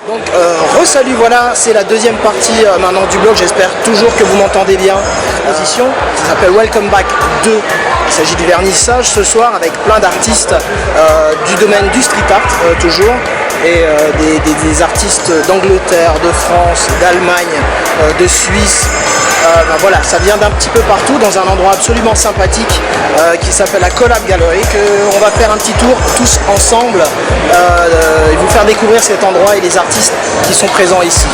Donc re-salut, voilà, c'est la deuxième partie maintenant du blog, j'espère toujours que vous m'entendez bien. Position, ça s'appelle Welcome Back 2. Il s'agit du vernissage ce soir avec plein d'artistes du domaine du street art toujours, et des artistes d'Angleterre, de France, d'Allemagne, de Suisse. Ben voilà, ça vient d'un petit peu partout dans un endroit absolument sympathique qui s'appelle la Collab Gallery, on va faire un petit tour tous ensemble et vous faire découvrir cet endroit et les artistes qui sont présents ici.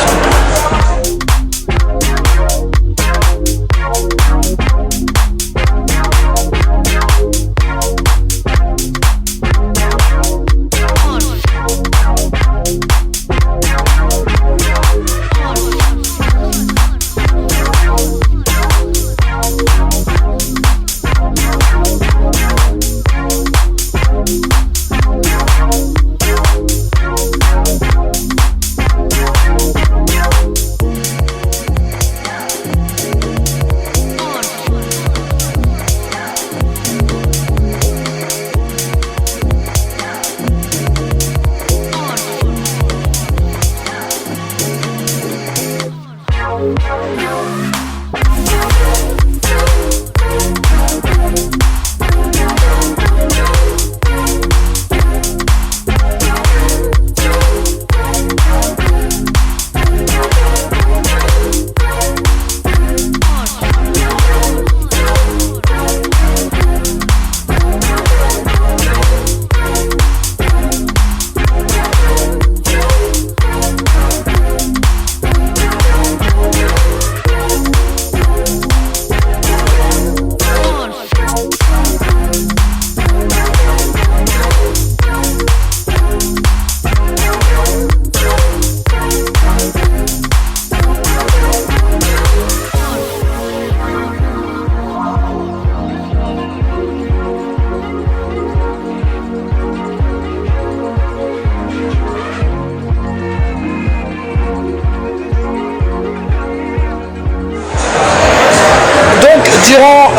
Durant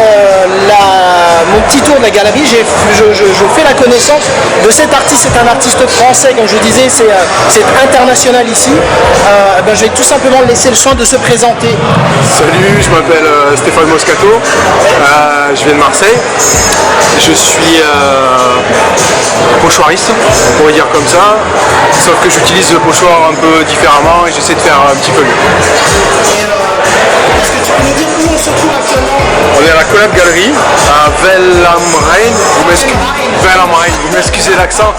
mon petit tour de la galerie, je fais la connaissance de cet artiste. C'est un artiste français, comme je disais, c'est international ici. Ben, je vais tout simplement laisser le soin de se présenter. Salut, je m'appelle Stéphane Moscato, je viens de Marseille. Je suis pochoiriste, on pourrait dire comme ça, sauf que j'utilise le pochoir un peu différemment et j'essaie de faire un petit peu mieux. Est-ce que tu peux nous dire où on se trouve actuellement? On est à la Collab Gallery à Velle-am-Reine. Vous m'excusez l'accent,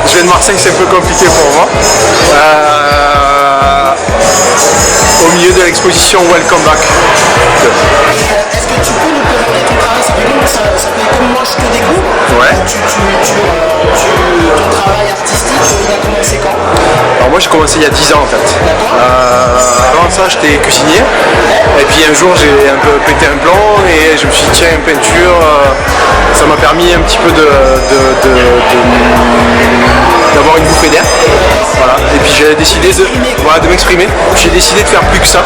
je viens de Marseille, c'est un peu compliqué pour moi. Au milieu de l'exposition Welcome Back. Est-ce que tu peux nous présenter ton travail? Ça fait comme moi je te découvre. Ouais. Ton travail artistique, il a commencé quand? Alors moi j'ai commencé il y a 10 ans en fait. Avant ça j'étais cuisinier et puis un jour j'ai un peu pété un plomb et je me suis dit tiens, une peinture, ça m'a permis un petit peu d'avoir une bouffée d'air. Voilà. Et puis j'ai décidé de m'exprimer. J'ai décidé de faire plus que ça.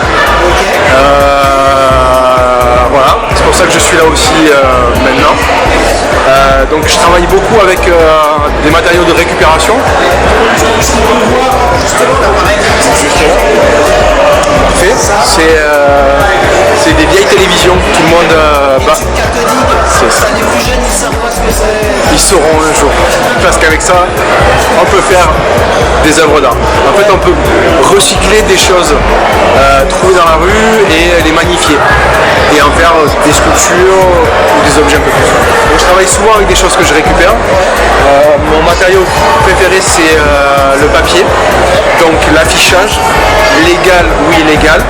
Voilà, c'est pour ça que je suis là aussi maintenant. Donc je travaille beaucoup avec des matériaux de récupération. Parfait. C'est des vieilles télévisions, tout le monde c'est ça. Ils sauront un jour. Parce qu'avec ça, on peut faire des œuvres d'art. En fait, on peut recycler des choses trouvées dans la rue et les magnifier. Et en faire des sculptures ou des objets un peu plus. Donc je travaille souvent avec des choses que je récupère. Mon matériau préféré c'est le papier. Donc l'affichage, légal ou illégal.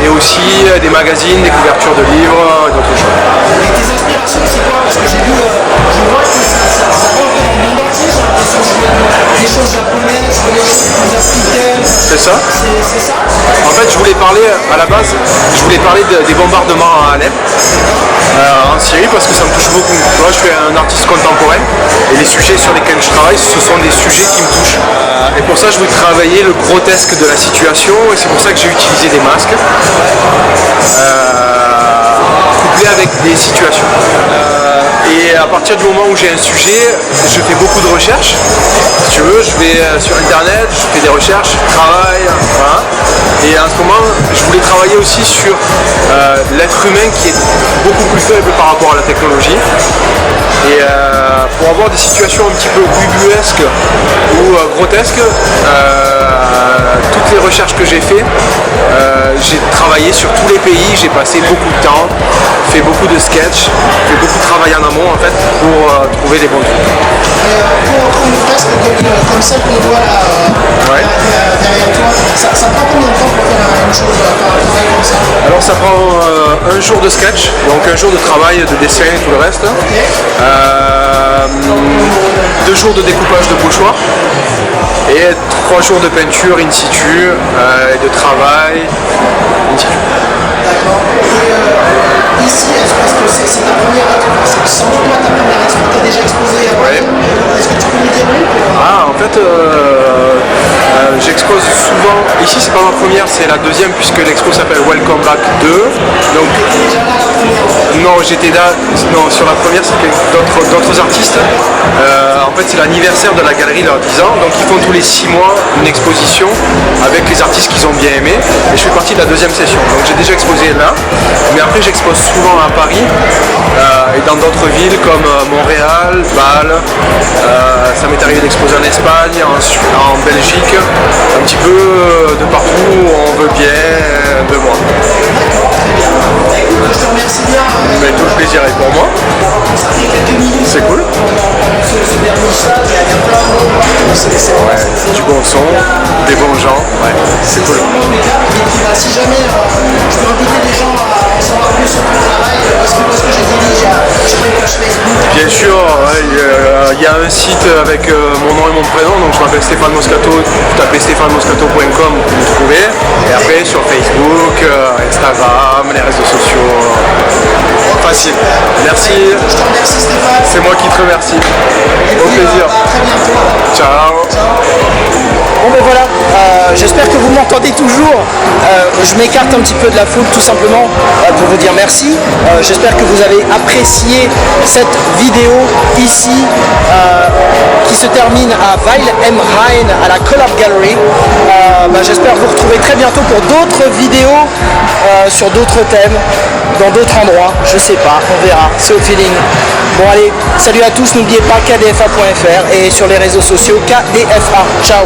Et aussi des magazines, des couvertures de livres et d'autres choses. Et tes inspirations c'est quoi? Parce que j'ai vu, je vois que ça rentre dans le monde entier, j'ai l'impression que je vois des choses japonaises, je vois des choses plus africaines. C'est ça? C'est ça? En fait je voulais parler, à la base, des bombardements à Alep, en Syrie, parce que ça me touche beaucoup. Moi je suis un artiste contemporain et les sujets sur lesquels je travaille, ce sont des sujets qui me touchent. Et pour ça je voulais travailler le grotesque de la situation et c'est pour ça que j'ai utilisé des masques. couplé avec des situations. Et à partir du moment où j'ai un sujet, je fais beaucoup de recherches. Si tu veux, je vais sur internet, je fais des recherches, je travaille, voilà. Et en ce moment, je voulais travailler aussi sur l'être humain qui est beaucoup plus faible par rapport à la technologie. Et pour avoir des situations un petit peu ubuesques ou grotesques, toutes les recherches que j'ai fait, j'ai travaillé sur tous les pays, j'ai passé beaucoup de temps, fait beaucoup de sketchs, fait beaucoup de travail en amont en fait pour trouver les bons trucs. Pour une fresque comme celle qu'on voit là derrière toi, ça prend combien de temps pour faire une chose, un travail comme ça? Alors ça prend un jour de sketch, donc un jour de travail, de dessin et tout le reste. 2 jours de découpage de pochoirs et 3 jours de peinture in situ et de travail in situ. D'accord. Et ici, est-ce que c'est ta première expo? C'est sans doute pas ta première expo, tu as déjà exposé avant. Ouais. Est-ce que tu peux nous dire oui? Ah, en fait, j'expose souvent. Ici, c'est pas ma première, c'est la deuxième puisque l'expo s'appelle Welcome Back 2. Donc, Déjà là, la première fois. non, j'étais là. Non, sur la première, c'était d'autres artistes. En fait, c'est l'anniversaire de la galerie, leurs 10 ans. Donc, ils font tous les 6 mois une exposition avec les artistes qu'ils ont bien aimés. Et je fais partie de la deuxième session. Donc, j'ai déjà exposé là. Mais après, j'expose souvent à Paris et dans d'autres villes comme Montréal, Bâle. Ça m'est arrivé d'exposer en Espagne, en Belgique, un petit peu de partout où on veut bien de moi. D'accord, très bien. Écoute, je te remercie bien. Mais tout le plaisir est pour moi. Ça fait quelques minutes. C'est cool. Ce vernissage, il y a plein de monde partout. C'est Du bon son, des bons gens, ouais, c'est cool. vraiment impeccable. Et puis, si jamais je peux inviter les gens à en savoir plus sur ton travail, parce que j'ai dit, je sais pas, une page Facebook. Bien sûr, il y a un site avec mon nom et mon prénom, donc je m'appelle Stéphane Moscato, vous tapez stéphanemoscato.com pour me trouver, et après sur Facebook, Instagram, les réseaux sociaux, facile. Merci, Je te remercie Stéphane. c'est moi qui te remercie, Et au puis, plaisir. à très bientôt. Ciao. Bon ben voilà, j'espère que vous m'entendez toujours. Je m'écarte un petit peu de la foule tout simplement pour vous dire merci. J'espère que vous avez apprécié cette vidéo ici qui se termine à Weil am Rhein à la Collab Gallery. J'espère vous retrouver très bientôt pour d'autres vidéos sur d'autres thèmes, dans d'autres endroits, je sais pas, on verra, c'est au feeling. Bon allez, salut à tous, n'oubliez pas kdfa.fr et sur les réseaux sociaux KDFA. Ciao.